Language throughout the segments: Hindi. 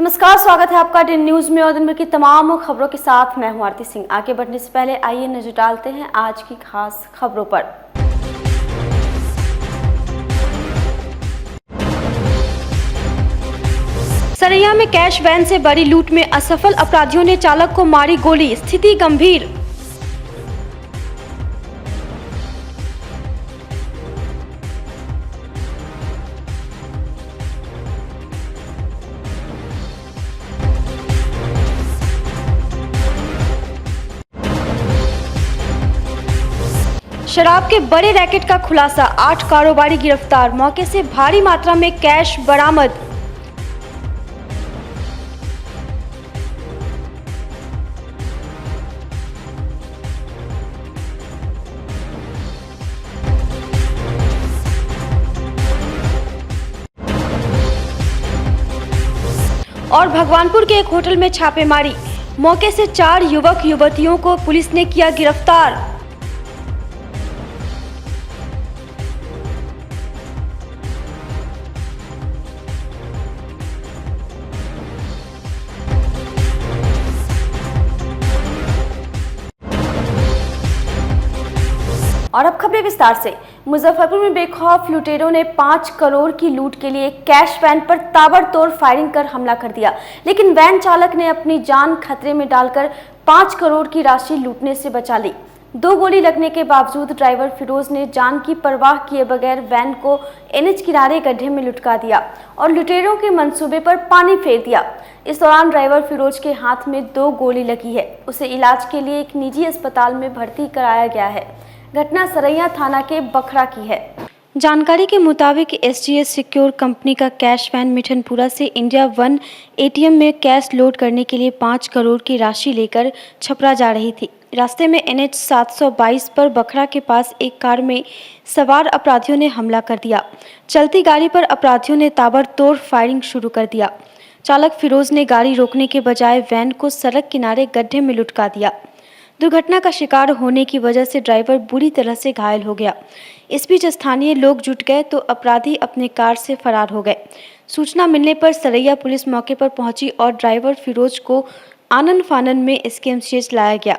नमस्कार, स्वागत है आपका डी न्यूज में और दिन भर की तमाम खबरों के साथ मैं हूं आरती सिंह। आगे बढ़ने से पहले आइए नजर डालते हैं आज की खास खबरों पर। सरैया में कैश वैन से बड़ी लूट में असफल अपराधियों ने चालक को मारी गोली, स्थिति गंभीर। शराब के बड़े रैकेट का खुलासा, 8 कारोबारी गिरफ्तार, मौके से भारी मात्रा में कैश बरामद। और भगवानपुर के एक होटल में छापेमारी, मौके से 4 युवक युवतियों को पुलिस ने किया गिरफ्तार। और अब खबरें विस्तार से। मुजफ्फरपुर में बेखौफ लुटेरों ने 5 करोड़ की लूट के लिए कैश वैन पर ताबड़तोड़ फायरिंग कर हमला कर दिया, लेकिन वैन चालक ने अपनी जान खतरे में डालकर 5 करोड़ की राशि लूटने से बचा ली। 2 गोली लगने के बावजूद ड्राइवर फिरोज ने जान की परवाह किए बगैर वैन को एनएच किनारे गड्ढे में लुटका दिया और लुटेरों के मंसूबे पर पानी फेर दिया। इस दौरान ड्राइवर फिरोज के हाथ में 2 गोली लगी है। उसे इलाज के लिए एक निजी अस्पताल में भर्ती कराया गया है। घटना सरैया थाना के बखरा की है। जानकारी के मुताबिक एसजीएस सिक्योर कंपनी का कैश वैन मिठनपुरा से इंडिया 1 एटीएम में कैश लोड करने के लिए 5 करोड़ की राशि लेकर छपरा जा रही थी। रास्ते में एनएच 722 पर बखरा के पास एक कार में सवार अपराधियों ने हमला कर दिया। चलती गाड़ी पर अपराधियों ने ताबड़तोड़ फायरिंग शुरू कर दिया। चालक फिरोज ने गाड़ी रोकने के बजाय वैन को सड़क किनारे गड्ढे में लुटका दिया। दुर्घटना का शिकार होने की वजह से ड्राइवर बुरी तरह से घायल हो गया। इस बीच स्थानीय लोग जुट गए तो अपराधी अपने कार से फरार हो गए। सूचना मिलने पर सरैया पुलिस मौके पर पहुंची और ड्राइवर फिरोज को आनन फानन में एसकेएमसीएच लाया गया,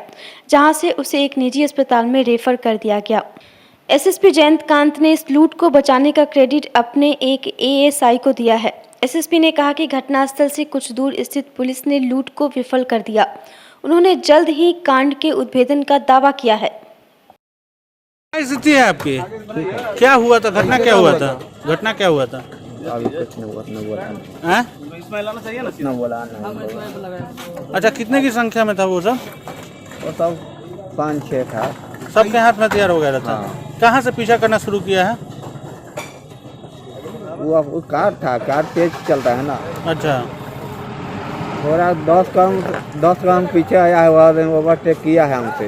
जहां से उसे एक निजी अस्पताल में रेफर कर दिया गया। एसएसपी जयंत कांत ने इस लूट को बचाने का क्रेडिट अपने एक एएसआई को दिया है। एसएसपी ने कहा कि घटनास्थल से कुछ दूर स्थित पुलिस ने लूट को विफल कर दिया। उन्होंने जल्द ही कांड के उद्भेदन का दावा किया है। क्या स्थिति है आपकी? क्या हुआ था? घटना क्या हुआ था? घटना क्या हुआ था? अभी कुछ नहीं हुआ। हैं? न बोला। अच्छा, कितने की संख्या में था वो सब? वो सब 5-6 था। सबके हाथ में हथियार वगैरह था? हाँ। कहाँ से पीछा करना शुरू किया है? वो कार था, कार तेज चलता है ना। अच्छा, थोड़ा 10 कदम पीछे आया है, वो ओवरटेक किया है हमसे।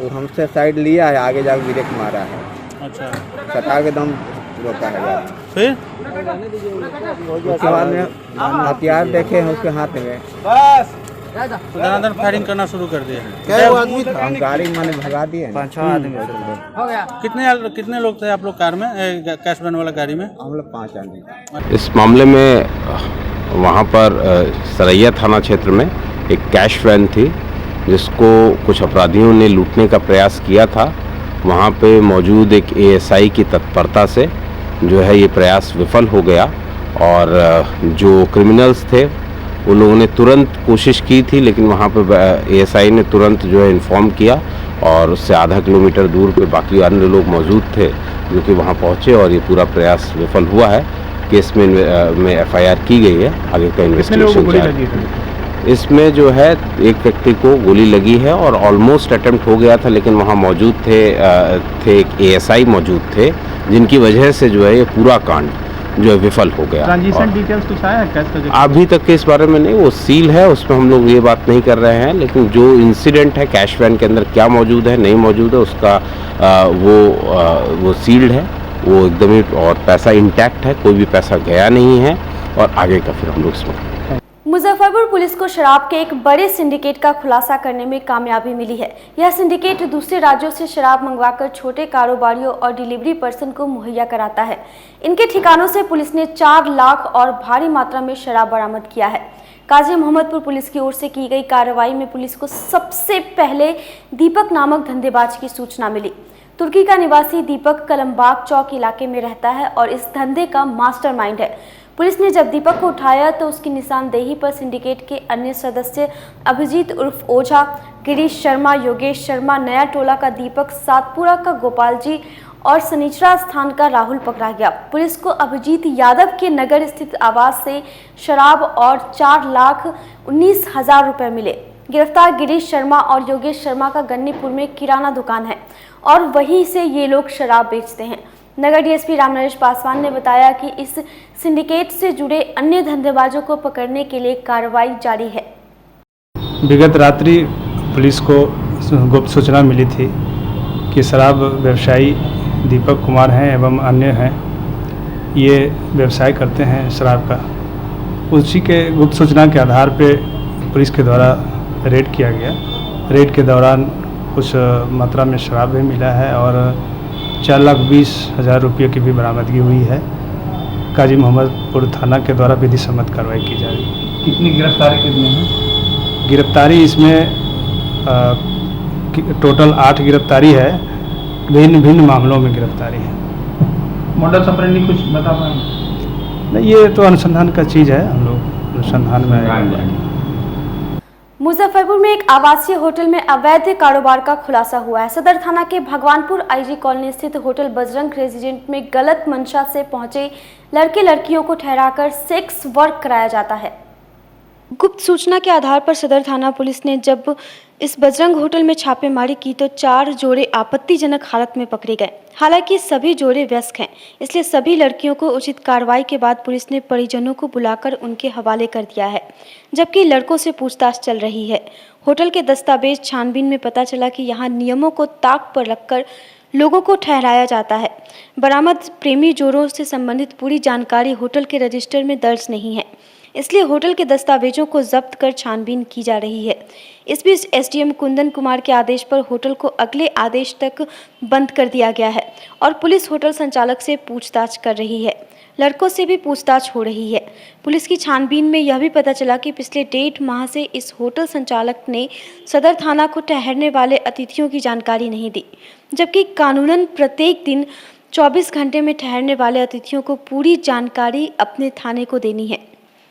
वो हमसे साइड लिया है, आगे जाकर ब्रेक मारा है। अच्छा, सटा के दम रोका है गाड़ी। फिर उसके बाद में हथियार देखे हैं उसके हाथ में, तो धनाधन फायरिंग करना शुरू कर दिया। हम गाड़ी मैंने भगा दिए। 5-6 आदमी कितने लोग थे आप लोग कार में, कैश वैन वाला गाड़ी में? हम लोग 5 आदमी। इस मामले में वहाँ पर सरैया थाना क्षेत्र में एक कैश वैन थी जिसको कुछ अपराधियों ने लूटने का प्रयास किया था। वहाँ पे मौजूद एक एएसआई की तत्परता से जो है ये प्रयास विफल हो गया और जो क्रिमिनल्स थे उन लोगों ने तुरंत कोशिश की थी, लेकिन वहाँ पे एएसआई ने तुरंत जो है इन्फॉर्म किया और उससे आधा किलोमीटर दूर पे बाकी अन्य लोग मौजूद थे जो कि वहाँ पहुँचे और ये पूरा प्रयास विफल हुआ है। केस में एफआईआर की गई है, आगे का इन्वेस्टिगेशन जारी है। इसमें जो है एक व्यक्ति को गोली लगी है और ऑलमोस्ट अटेम्प्ट हो गया था, लेकिन वहाँ मौजूद थे एक एएसआई मौजूद थे जिनकी वजह से जो है ये पूरा कांड जो है विफल हो गया। ट्रांजिशन डिटेल्स कुछ आया है कैश का? अभी तक के इस बारे में नहीं, वो सील है, उसमें हम लोग ये बात नहीं कर रहे हैं, लेकिन जो इंसिडेंट है कैश वैन के अंदर क्या मौजूद है नहीं मौजूद है उसका वो सील्ड है, वो एकदम ही, और पैसा इंटैक्ट है, कोई भी पैसा गया नहीं है और आगे का फिर हम लोग इसमें मुजफ्फरपुर पुलिस को शराब के एक बड़े सिंडिकेट का खुलासा करने में कामयाबी मिली है। यह सिंडिकेट दूसरे राज्यों से शराब मंगवाकर छोटे कारोबारियों और डिलीवरी पर्सन को मुहैया कराता है। इनके ठिकानों से पुलिस ने 4 लाख और भारी मात्रा में शराब बरामद किया है। काजी मोहम्मदपुर पुलिस की ओर से की गई कार्रवाई में पुलिस को सबसे पहले दीपक नामक धंधेबाज की सूचना मिली। तुर्की का निवासी दीपक कलमबाग चौक इलाके में रहता है और इस धंधे का मास्टरमाइंड है। पुलिस ने जब दीपक को उठाया तो उसकी निशानदेही पर सिंडिकेट के अन्य सदस्य अभिजीत उर्फ ओझा, गिरीश शर्मा, योगेश शर्मा, नया टोला का दीपक, सातपुरा का गोपाल जी और सनीचरा स्थान का राहुल पकड़ा गया। पुलिस को अभिजीत यादव के नगर स्थित आवास से शराब और 4,19,000 रुपए मिले। गिरफ्तार गिरीश शर्मा और योगेश शर्मा का गन्नीपुर में किराना दुकान है और वहीं से ये लोग शराब बेचते हैं। नगर डीएसपी रामनरेश पासवान ने बताया कि इस सिंडिकेट से जुड़े अन्य धंधेबाजों को पकड़ने के लिए कार्रवाई जारी है। विगत रात्रि पुलिस को गुप्त सूचना मिली थी कि शराब व्यवसायी दीपक कुमार हैं एवं अन्य हैं, ये व्यवसाय करते हैं शराब का। उसी के गुप्त सूचना के आधार पे पुलिस के द्वारा रेड किया गया। रेड के दौरान कुछ मात्रा में शराब भी मिला है और 4,20,000 रुपये की भी बरामदगी हुई है। काजी मोहम्मदपुर थाना के द्वारा विधि सम्मत कार्रवाई की जा रही है। कितनी गिरफ्तारी कितनी है? गिरफ्तारी इसमें टोटल 8 गिरफ्तारी है। भिन्न भिन्न मामलों में गिरफ्तारी है। मॉडल ऑपरेंडी कुछ बता पाएँ? नहीं, ये तो अनुसंधान का चीज़ है, हम लोग अनुसंधान में आएंगे। मुजफ्फरपुर में एक आवासीय होटल में अवैध कारोबार का खुलासा हुआ है। सदर थाना के भगवानपुर आईजी कॉलोनी स्थित होटल बजरंग रेजिडेंट में गलत मंशा से पहुंचे लड़के लड़कियों को ठहराकर सेक्स वर्क कराया जाता है। गुप्त सूचना के आधार पर सदर थाना पुलिस ने जब इस बजरंग होटल में छापेमारी की तो 4 जोड़े आपत्तिजनक हालत में पकड़े गए। हालांकि सभी जोड़े वयस्क हैं, इसलिए सभी लड़कियों को उचित कार्रवाई के बाद पुलिस ने परिजनों को बुलाकर उनके हवाले कर दिया है, जबकि लड़कों से पूछताछ चल रही है। होटल के दस्तावेज छानबीन में पता चला कि यहाँ नियमों को ताक पर रखकर लोगों को ठहराया जाता है। बरामद प्रेमी जोड़ों से संबंधित पूरी जानकारी होटल के रजिस्टर में दर्ज नहीं है, इसलिए होटल के दस्तावेजों को जब्त कर छानबीन की जा रही है। इस बीच एसडीएम कुंदन कुमार के आदेश पर होटल को अगले आदेश तक बंद कर दिया गया है और पुलिस होटल संचालक से पूछताछ कर रही है। लड़कों से भी पूछताछ हो रही है। पुलिस की छानबीन में यह भी पता चला कि पिछले 1.5 माह से इस होटल संचालक ने सदर थाना को ठहरने वाले अतिथियों की जानकारी नहीं दी, जबकि कानूनन प्रत्येक दिन 24 घंटे में ठहरने वाले अतिथियों को पूरी जानकारी अपने थाने को देनी है।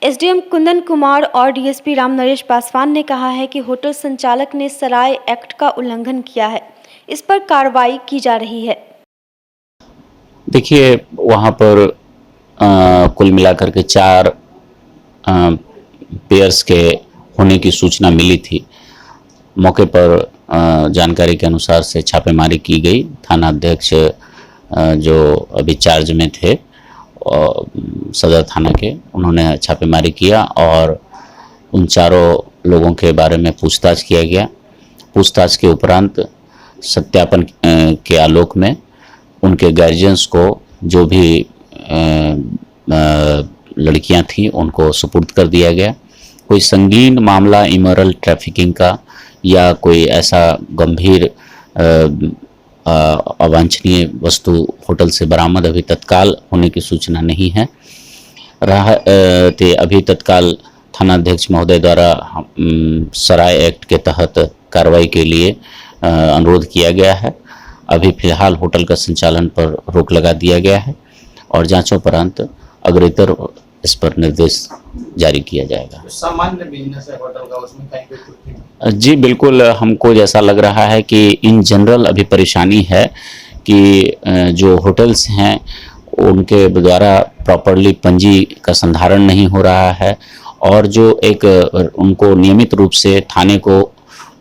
एसडीएम कुंदन कुमार और डीएसपी रामनरेश पासवान ने कहा है कि होटल संचालक ने सराय एक्ट का उल्लंघन किया है, इस पर कार्रवाई की जा रही है। देखिए, वहाँ पर कुल मिलाकर के 4 पेयर्स के होने की सूचना मिली थी। मौके पर जानकारी के अनुसार से छापेमारी की गई। थाना अध्यक्ष जो अभी चार्ज में थे सदर थाना के, उन्होंने छापेमारी किया और उन 4 लोगों के बारे में पूछताछ किया गया। पूछताछ के उपरांत सत्यापन के आलोक में उनके गार्जियंस को जो भी लड़कियां थीं उनको सुपुर्द कर दिया गया। कोई संगीन मामला इमोरल ट्रैफिकिंग का या कोई ऐसा गंभीर अवांछनीय वस्तु होटल से बरामद अभी तत्काल होने की सूचना नहीं है। अभी तत्काल थानाध्यक्ष महोदय द्वारा सराय एक्ट के तहत कार्रवाई के लिए अनुरोध किया गया है। अभी फिलहाल होटल का संचालन पर रोक लगा दिया गया है और जांचोपरांत अग्रेतर इस पर निर्देश जारी किया जाएगा। सामान्य बिजनेस है होटल का, उसमें कहीं कोई त्रुटि? जी बिल्कुल, हमको जैसा लग रहा है कि इन जनरल अभी परेशानी है कि जो होटल्स हैं उनके द्वारा प्रॉपरली पंजी का संधारण नहीं हो रहा है और जो एक उनको नियमित रूप से थाने को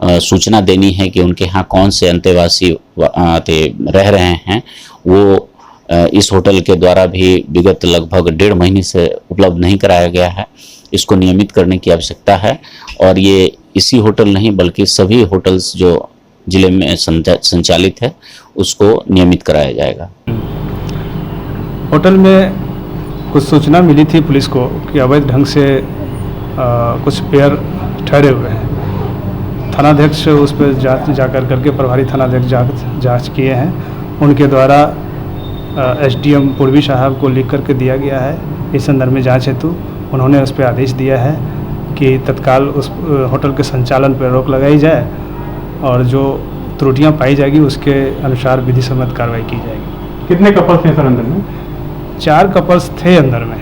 सूचना देनी है कि उनके यहाँ कौन से अंतेवासी रह रहे हैं, वो इस होटल के द्वारा भी विगत लगभग 1.5 महीने से उपलब्ध नहीं कराया गया है। इसको नियमित करने की आवश्यकता है और ये इसी होटल नहीं बल्कि सभी होटल्स जो जिले में संचालित है उसको नियमित कराया जाएगा। होटल में कुछ सूचना मिली थी पुलिस को कि अवैध ढंग से कुछ पेयर ठहरे हुए हैं। थानाध्यक्ष उस पर जांच करके प्रभारी थानाध्यक्ष जांच किए हैं। उनके द्वारा एसडीएम पूर्वी साहब को लिख करके दिया गया है इस संदर्भ में जांच हेतु। उन्होंने उस पर आदेश दिया है कि तत्काल उस होटल के संचालन पर रोक लगाई जाए और जो त्रुटियां पाई जाएगी उसके अनुसार विधि सम्मत कार्रवाई की जाएगी। कितने कपल्स थे सर अंदर में? 4 कपल्स थे अंदर में।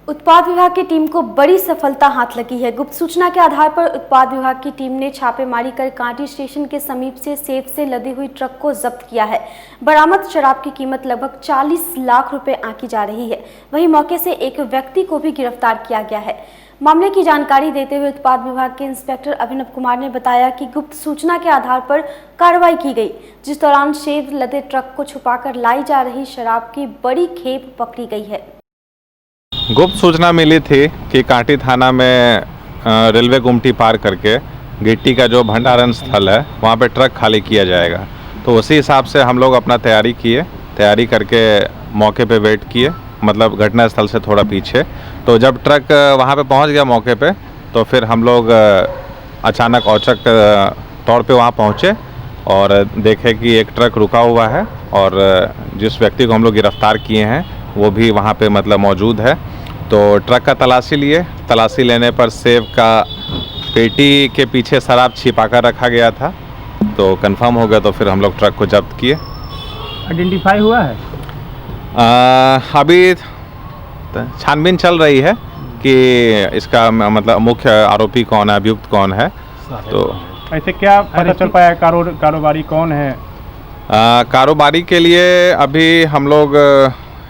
उत्पाद विभाग की टीम को बड़ी सफलता हाथ लगी है। गुप्त सूचना के आधार पर उत्पाद विभाग की टीम ने छापेमारी कर कांटी स्टेशन के समीप से सेब से लदी हुई ट्रक को जब्त किया है। बरामद शराब की कीमत लगभग 40 लाख रुपए आंकी जा रही है। वहीं मौके से एक व्यक्ति को भी गिरफ्तार किया गया है। मामले की जानकारी देते हुए उत्पाद विभाग के इंस्पेक्टर अभिनव कुमार ने बताया कि गुप्त सूचना के आधार पर कार्रवाई की गई, जिस दौरान सेब लदे ट्रक को छुपाकर लाई जा रही शराब की बड़ी खेप पकड़ी गई है। गुप्त सूचना मिली थी कि कांटी थाना में रेलवे गुमटी पार करके गिट्टी का जो भंडारण स्थल है वहाँ पे ट्रक खाली किया जाएगा। तो उसी हिसाब से हम लोग अपना तैयारी करके मौके पे वेट किए, मतलब घटना स्थल से थोड़ा पीछे। तो जब ट्रक वहाँ पे पहुँच गया मौके पे, तो फिर हम लोग अचानक औचक तौर पे वहाँ पहुँचे और देखे कि एक ट्रक रुका हुआ है और जिस व्यक्ति को हम लोग गिरफ्तार किए हैं वो भी वहाँ पे मतलब मौजूद है। तो ट्रक का तलाशी लेने पर सेब का पेटी के पीछे शराब छिपा कर रखा गया था, तो कंफर्म हो गया। तो फिर हम लोग ट्रक को जब्त किए। आइडेंटिफाई हुआ है? अभी छानबीन चल रही है कि इसका मतलब मुख्य आरोपी कौन है, अभियुक्त कौन है। तो ऐसे क्या पता चल पाया कारोबारी कौन है? कारोबारी के लिए अभी हम लोग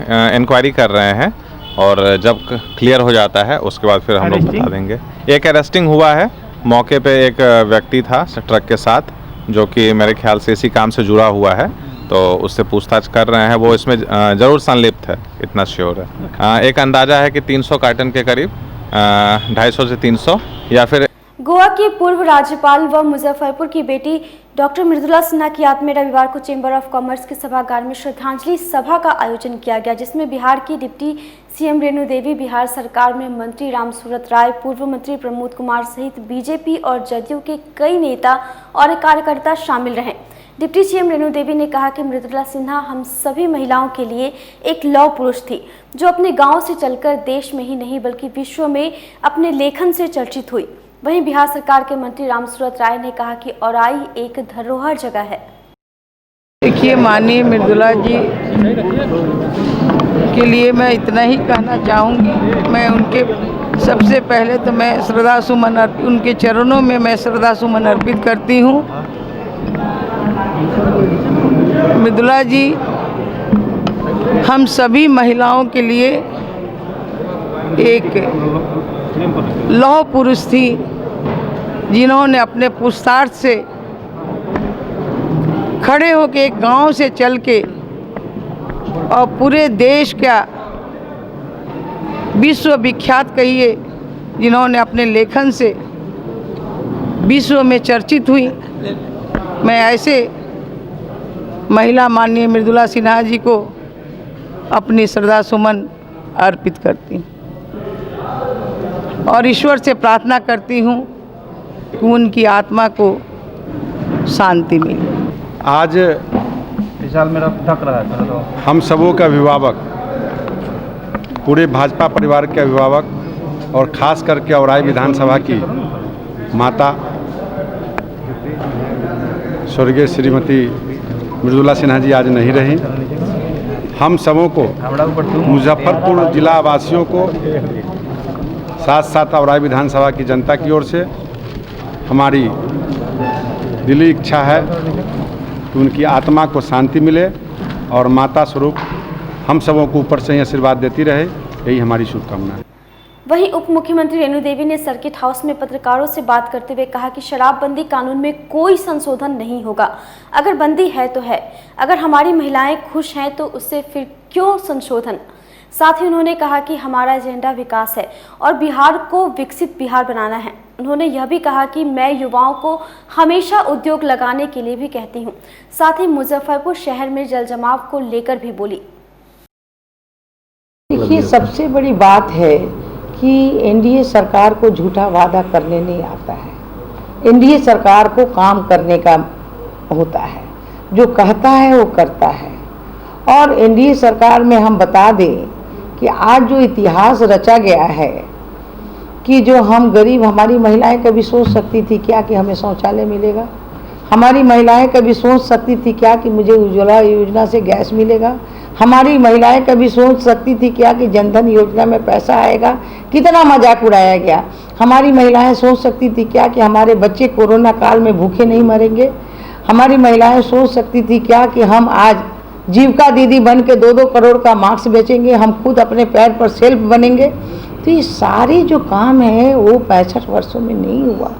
इंक्वायरी कर रहे हैं और जब क्लियर हो जाता है उसके बाद फिर हम लोग बता देंगे। एक अरेस्टिंग हुआ है, मौके पे एक व्यक्ति था ट्रक के साथ जो कि मेरे ख्याल से इसी काम से जुड़ा हुआ है, तो उससे पूछताछ कर रहे हैं। वो इसमें ज़रूर संलिप्त है, इतना श्योर है। एक अंदाज़ा है कि 300 कार्टन के करीब 250 से 300 या फिर। गोवा की पूर्व राज्यपाल व मुजफ्फरपुर की बेटी डॉक्टर मृदुला सिन्हा की याद में रविवार को चेंबर ऑफ कॉमर्स के सभागार में श्रद्धांजलि सभा का आयोजन किया गया, जिसमें बिहार की डिप्टी सीएम रेणु देवी, बिहार सरकार में मंत्री रामसूरत राय, पूर्व मंत्री प्रमोद कुमार सहित बीजेपी और जदयू के कई नेता और कार्यकर्ता शामिल रहे। डिप्टी सीएम रेणु देवी ने कहा कि मृदुला सिन्हा हम सभी महिलाओं के लिए एक लौह पुरुष थी, जो अपने गाँव से चलकर देश में ही नहीं बल्कि विश्व में अपने लेखन से चर्चित हुई। वहीं बिहार सरकार के मंत्री रामसूरत राय ने कहा कि औराई एक धरोहर जगह है। देखिए, माननीय मृदुला जी के लिए मैं इतना ही कहना चाहूँगी। मैं उनके सबसे पहले तो मैं श्रद्धा सुमन उनके चरणों में मैं श्रद्धा सुमन अर्पित करती हूँ। मृदुला जी हम सभी महिलाओं के लिए एक लौह पुरुष थी, जिन्होंने अपने पुरुषार्थ से खड़े होकर एक गांव से चल के और पूरे देश का विश्व विख्यात कहिए, जिन्होंने अपने लेखन से विश्व में चर्चित हुई। मैं ऐसे महिला माननीय मृदुला सिन्हा जी को अपनी श्रद्धा सुमन अर्पित करती हूँ और ईश्वर से प्रार्थना करती हूँ कि उनकी आत्मा को शांति मिले। आज इस साल मेरा ढक रहा है तो हम सबों का अभिभावक, पूरे भाजपा परिवार के अभिभावक और ख़ास करके औराई विधानसभा की माता स्वर्गीय श्रीमती मृदुला सिन्हा जी आज नहीं रही। हम सबों को, मुजफ्फरपुर जिला वासियों को, साथ साथ औराई विधानसभा की जनता की ओर से हमारी दिली इच्छा है कि उनकी आत्मा को शांति मिले और माता स्वरूप हम सबों को ऊपर से ही आशीर्वाद देती रहे, यही हमारी शुभकामना है। वहीं उप मुख्यमंत्री रेणु देवी ने सर्किट हाउस में पत्रकारों से बात करते हुए कहा कि शराबबंदी कानून में कोई संशोधन नहीं होगा। अगर बंदी है तो है, अगर हमारी महिलाएं खुश हैं तो उससे फिर क्यों संशोधन। साथ ही उन्होंने कहा कि हमारा एजेंडा विकास है और बिहार को विकसित बिहार बनाना है। उन्होंने यह भी कहा कि मैं युवाओं को हमेशा उद्योग लगाने के लिए भी कहती हूँ। साथ ही मुजफ्फरपुर शहर में जल जमाव को लेकर भी बोली। देखिए, सबसे बड़ी बात है कि एनडीए सरकार को झूठा वादा करने नहीं आता है। एनडीए सरकार को काम करने का होता है, जो कहता है वो करता है। और एनडीए सरकार में हम बता दें कि आज जो इतिहास रचा गया है कि जो हम गरीब, हमारी महिलाएं कभी सोच सकती थी क्या कि हमें शौचालय मिलेगा? हमारी महिलाएं कभी सोच सकती थी क्या कि मुझे उज्ज्वला योजना से गैस मिलेगा? हमारी महिलाएं कभी सोच सकती थी क्या कि जनधन योजना में पैसा आएगा? कितना मजाक उड़ाया गया। हमारी महिलाएं सोच सकती थी क्या कि हमारे बच्चे कोरोना काल में भूखे नहीं मरेंगे? हमारी महिलाएं सोच सकती थी क्या कि हम आज जीविका दीदी बन के 2-2 करोड़ का मास्क बेचेंगे, हम खुद अपने पैर पर सेल्फ बनेंगे? तो ये सारे जो काम है वो 65 वर्षों में नहीं हुआ,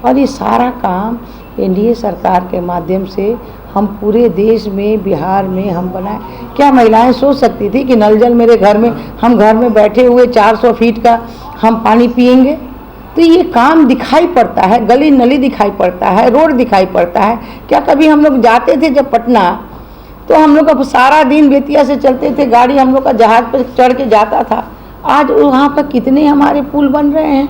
और ये सारा काम एनडीए सरकार के माध्यम से हम पूरे देश में, बिहार में हम बनाए। क्या महिलाएं सोच सकती थी कि नल जल मेरे घर में, हम घर में बैठे हुए 400 फीट का हम पानी पिएंगे? तो ये काम दिखाई पड़ता है, गली नली दिखाई पड़ता है, रोड दिखाई पड़ता है। क्या कभी हम लोग जाते थे जब पटना, तो हम लोग अब सारा दिन बेतिया से चलते थे, गाड़ी हम लोग का जहाज पर चढ़ के जाता था। आज वहाँ पर कितने हमारे पुल बन रहे हैं,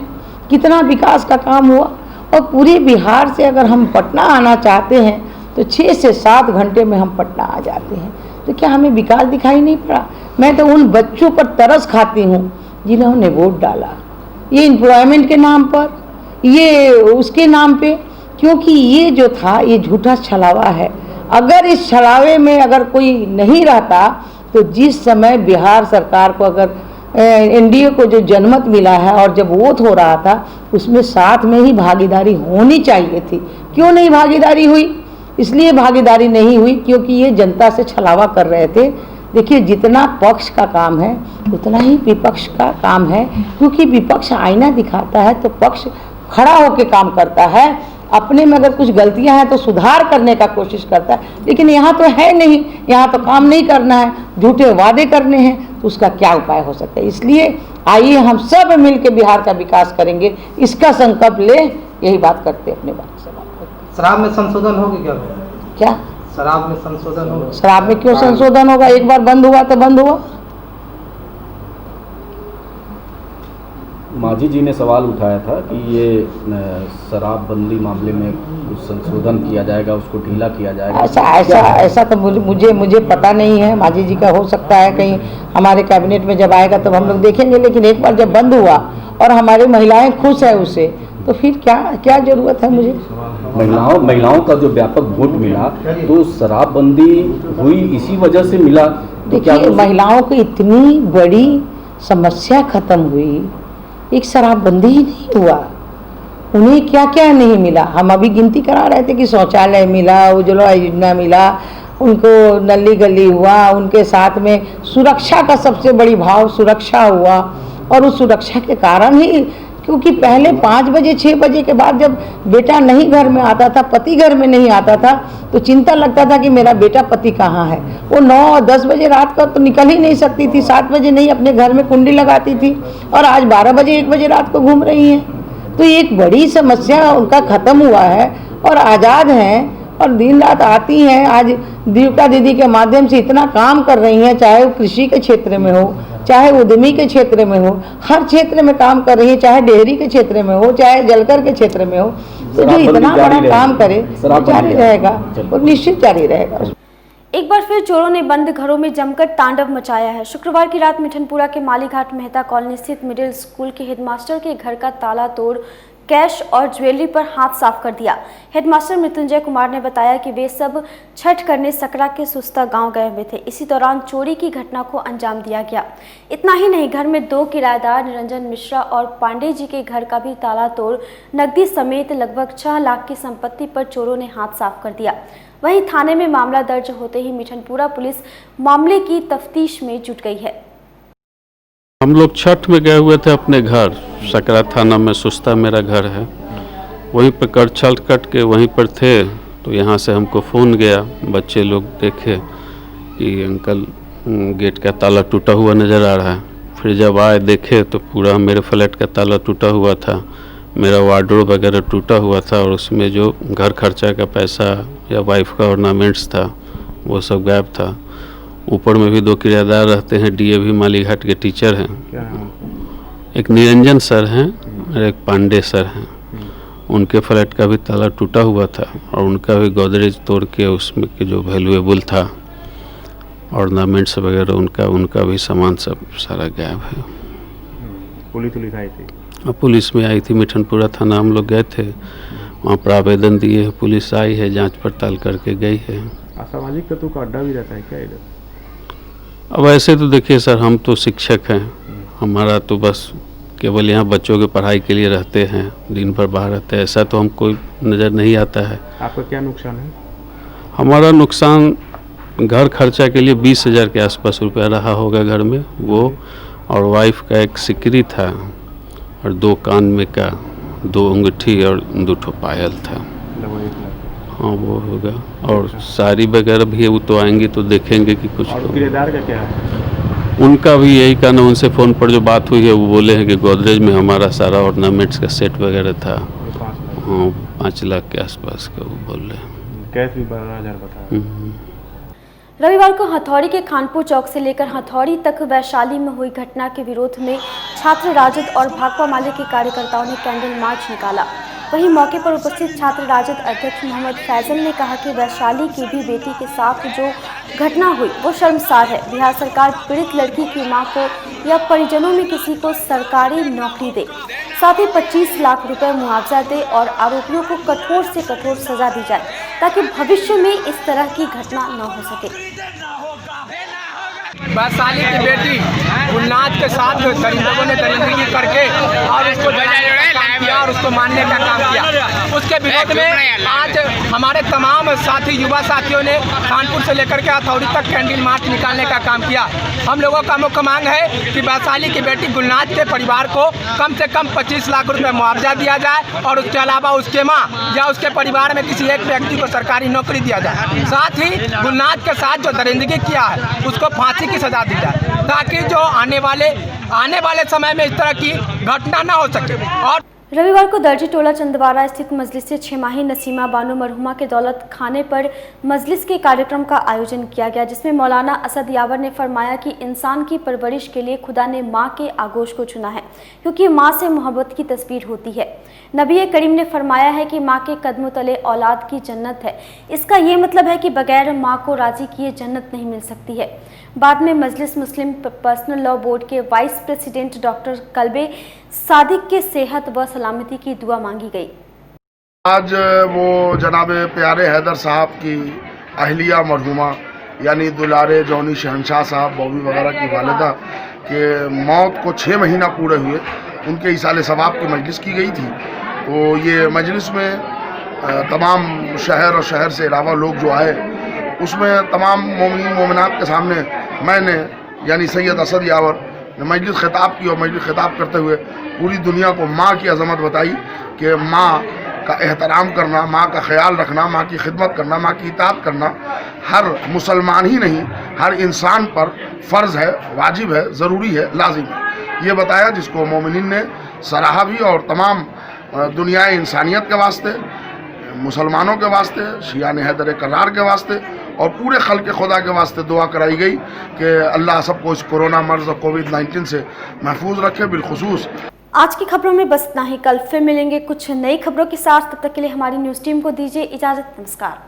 कितना विकास का काम हुआ। और पूरे बिहार से अगर हम पटना आना चाहते हैं तो 6 से 7 घंटे में हम पटना आ जाते हैं। तो क्या हमें विकास दिखाई नहीं पड़ा? मैं तो उन बच्चों पर तरस खाती हूँ जिन्होंने वोट डाला, ये एम्प्लॉयमेंट के नाम पर, ये उसके नाम पे, क्योंकि ये जो था ये झूठा छलावा है। अगर इस छलावे में अगर कोई नहीं रहता तो जिस समय बिहार सरकार को अगर एनडीए को जो जनमत मिला है और जब वोट हो रहा था उसमें साथ में ही भागीदारी होनी चाहिए थी। क्यों नहीं भागीदारी हुई? इसलिए भागीदारी नहीं हुई क्योंकि ये जनता से छलावा कर रहे थे। देखिए, जितना पक्ष का काम है उतना ही विपक्ष का काम है, क्योंकि विपक्ष आईना दिखाता है तो पक्ष खड़ा होकर काम करता है। अपने में अगर कुछ गलतियां हैं तो सुधार करने का कोशिश करता है, लेकिन यहाँ तो है नहीं, यहाँ तो काम नहीं करना है, झूठे वादे करने हैं, तो उसका क्या उपाय हो सकता है? इसलिए आइए हम सब मिलकर बिहार का विकास करेंगे, इसका संकल्प ले। यही बात करते अपने बात से। शराब में संशोधन होगी क्या? शराब में संशोधन होगा? शराब में क्यों संशोधन होगा? एक बार बंद हुआ तो बंद हुआ। मांझी जी ने सवाल उठाया था कि ये शराबबंदी मामले में कुछ संशोधन किया जाएगा, उसको ढीला किया जाएगा। ऐसा तो मुझे पता नहीं है। मांझी जी का हो सकता है कहीं हमारे कैबिनेट में जब आएगा तब हम लोग देखेंगे, लेकिन एक बार जब बंद हुआ और हमारी महिलाएं खुश है उससे, तो फिर क्या जरूरत है मुझे? महिलाओं का जो व्यापक वोट मिला तो शराबबंदी हुई इसी वजह से मिला। देखिए, महिलाओं की इतनी बड़ी समस्या खत्म हुई, एक शराबबंदी ही नहीं हुआ। उन्हें क्या क्या नहीं मिला? हम अभी गिनती करा रहे थे कि शौचालय मिला, उज्ज्वला योजना मिला, उनको नली गली हुआ, उनके साथ में सुरक्षा का सबसे बड़ी भाव सुरक्षा हुआ। और उस सुरक्षा के कारण ही, क्योंकि पहले 5 बजे 6 बजे के बाद जब बेटा नहीं घर में आता था, पति घर में नहीं आता था, तो चिंता लगता था कि मेरा बेटा पति कहाँ है। वो 9-10 बजे रात का तो निकल ही नहीं सकती थी, 7 बजे नहीं अपने घर में कुंडी लगाती थी, और आज 12 बजे 1 बजे रात को घूम रही हैं। तो एक बड़ी समस्या उनका खत्म हुआ है और आज़ाद हैं और दिन रात आती हैं। आज जीविका दीदी के माध्यम से इतना काम कर रही हैं, चाहे वो कृषि के क्षेत्र में हो, चाहे उद्यमी के क्षेत्र में हो, हर क्षेत्र में काम कर रही है, चाहे डेयरी के क्षेत्र में हो, चाहे जलकर के क्षेत्र में हो। तो जो इतना बड़ा काम करे वो जारी रहेगा और निश्चित जारी रहेगा। एक बार फिर चोरों ने बंद घरों में जमकर तांडव मचाया है। शुक्रवार की रात मिठनपुरा के मालीघाट मेहता कॉलोनी स्थित मिडिल स्कूल के हेडमास्टर के घर का ताला तोड़ कैश और ज्वेलरी पर हाथ साफ कर दिया। हेडमास्टर मृत्युंजय कुमार ने बताया कि वे सब छठ करने सकरा के सुस्ता गांव गए हुए थे। इसी दौरान चोरी की घटना को अंजाम दिया गया। इतना ही नहीं, घर में 2 किराएदार निरंजन मिश्रा और पांडे जी के घर का भी ताला तोड़ नकदी समेत लगभग 6 लाख की संपत्ति पर चोरों ने हाथ साफ कर दिया। वहीं थाने में मामला दर्ज होते ही मिठनपुरा पुलिस मामले की तफ्तीश में जुट गई है। हम लोग छठ में गए हुए थे अपने घर, सकरा थाना में सुस्ता मेरा घर है, वहीं पर छठ कट के वहीं पर थे तो यहाँ से हमको फ़ोन गया। बच्चे लोग देखे कि अंकल गेट का ताला टूटा हुआ नज़र आ रहा है। फिर जब आए देखे तो पूरा मेरे फ्लैट का ताला टूटा हुआ था, मेरा वार्डरोब वगैरह टूटा हुआ था और उसमें जो घर खर्चा का पैसा या वाइफ का ऑर्नामेंट्स था वो सब गायब था। ऊपर में भी 2 किराएदार रहते हैं, डीएवी मालीघाट के टीचर हैं। एक निरंजन सर हैं और एक पांडे सर हैं। उनके फ्लैट का भी ताला टूटा हुआ था और उनका भी गोदरेज तोड़ के उसमें के जो वैल्यूएबल था ऑर्नामेंट्स वगैरह उनका भी सामान सब सारा गायब है। पुलिस आई थी? पुलिस में आई थी, मिठनपुरा थाना हम लोग गए थे, वहाँ पर आवेदन दिए हैं, पुलिस आई है, जांच पड़ताल करके गई है। असामाजिक तत्वों का अड्डा भी रहता है क्या इधर? अब ऐसे तो देखिए सर, हम तो शिक्षक हैं, हमारा तो बस केवल यहाँ बच्चों की पढ़ाई के लिए रहते हैं, दिन भर बाहर रहते हैं, ऐसा तो हमको नज़र नहीं आता है। आपका क्या नुकसान है? हमारा नुकसान घर खर्चा के लिए 20,000 के आसपास रुपया रहा होगा घर में, वो और वाइफ का एक सिकरी था और 2 कान में का 2 अंगूठी और 2 ठो पायल था। हाँ वो होगा, और साड़ी वगैरह भी है, वो तो आएंगे तो देखेंगे कि कुछ। और किराएदार का क्या है? उनका भी यही कहना, उनसे फ़ोन पर जो बात हुई है वो बोले हैं कि गोदरेज में हमारा सारा ऑर्नामेंट्स का सेट वगैरह था। हाँ 5 लाख के आसपास का वो बोल रहे हैं। कैश भी 12,000 बताया। रविवार को हथौड़ी के खानपुर चौक से लेकर हथौड़ी तक वैशाली में हुई घटना के विरोध में छात्र राजद और भाकपा माले के कार्यकर्ताओं ने कैंडल मार्च निकाला। वहीं मौके पर उपस्थित छात्र राजद अध्यक्ष मोहम्मद फैजल ने कहा कि वैशाली की भी बेटी के साथ जो घटना हुई वो शर्मसार है। बिहार सरकार पीड़ित लड़की की मां को या परिजनों में किसी को सरकारी नौकरी दे, साथ ही 25 लाख रुपए मुआवजा दे और आरोपियों को कठोर से कठोर सजा दी जाए ताकि भविष्य में इस तरह की घटना न हो सके। वैशाली की बेटी गुलनाज के साथ लोगों ने दरिंदगी करके और उसको किया और उसको मारने का काम किया। उसके विरोध में आज हमारे तमाम साथी युवा साथियों ने कानपुर से लेकर के हथौड़ी तक कैंडल मार्च निकालने का काम किया। हम लोगों का मुख्य मांग है कि वैशाली की बेटी गुलनाज के परिवार को कम से कम 25 लाख रुपए मुआवजा दिया जाए और उसके अलावा उसके माँ या उसके परिवार में किसी एक व्यक्ति को सरकारी नौकरी दिया जाए। साथ ही गुलनाज के साथ जो दरिंदगी किया है उसको फांसी की सजा दी जाए ताकि जो आने वाले समय में इस तरह की घटना न हो सके। और रविवार को दर्जी टोला चंदवारा स्थित मजलिस 6 माही नसीमा बानो मरहुमा के दौलत खाने पर मजलिस के कार्यक्रम का आयोजन किया गया, जिसमें मौलाना असद यावर ने फरमाया कि इंसान की परवरिश के लिए खुदा ने माँ के आगोश को चुना है क्योंकि माँ से मोहब्बत की तस्वीर होती है। नबी करीम ने फरमाया है कि माँ के कदमों तले औलाद की जन्नत है। इसका ये मतलब है कि बगैर माँ को राजी किए जन्नत नहीं मिल सकती है। बाद में मजलिस मुस्लिम पर्सनल लॉ बोर्ड के vice president doctor Kalbe Sadiq के सेहत व सलामती की दुआ मांगी गई। आज वो जनाब प्यारे हैदर साहब की अहलिया मरहुमा यानी दुलारे जौनी शहनशाह साहब बॉबी वगैरह की वालिदा के मौत को 6 महीना पूरे हुए, उनके इसाले सवाब की मजलिस की गई थी। तो ये मजलिस में तमाम शहर और शहर से अलावा लोग जो आए, उसमें तमाम मोमिनीन मोमिनात के सामने मैंने यानी सैयद असद यावर ने मजलिस खिताब की और मजलिस खिताब करते हुए पूरी दुनिया को माँ की अज़मत बताई कि माँ का एहतराम करना, माँ का ख्याल रखना, माँ की खिदमत करना, माँ की इताअत करना हर मुसलमान ही नहीं हर इंसान पर फ़र्ज़ है, वाजिब है, ज़रूरी है, लाजिम है। ये बताया जिसको मोमिनीन ने सराहा भी और तमाम दुनिया इंसानियत के वास्ते, मुसलमानों के वास्ते, शियान हैदर करार के वास्ते और पूरे खल्क़ खुदा के वास्ते दुआ कराई गई कि अल्लाह सबको इस कोरोना मर्ज़ और कोविड-19 से महफूज रखे। बिलखुसूस आज की खबरों में बस इतना ही। कल फिर मिलेंगे कुछ नई खबरों के साथ। तब तक के लिए हमारी न्यूज़ टीम को दीजिए इजाज़त। नमस्कार।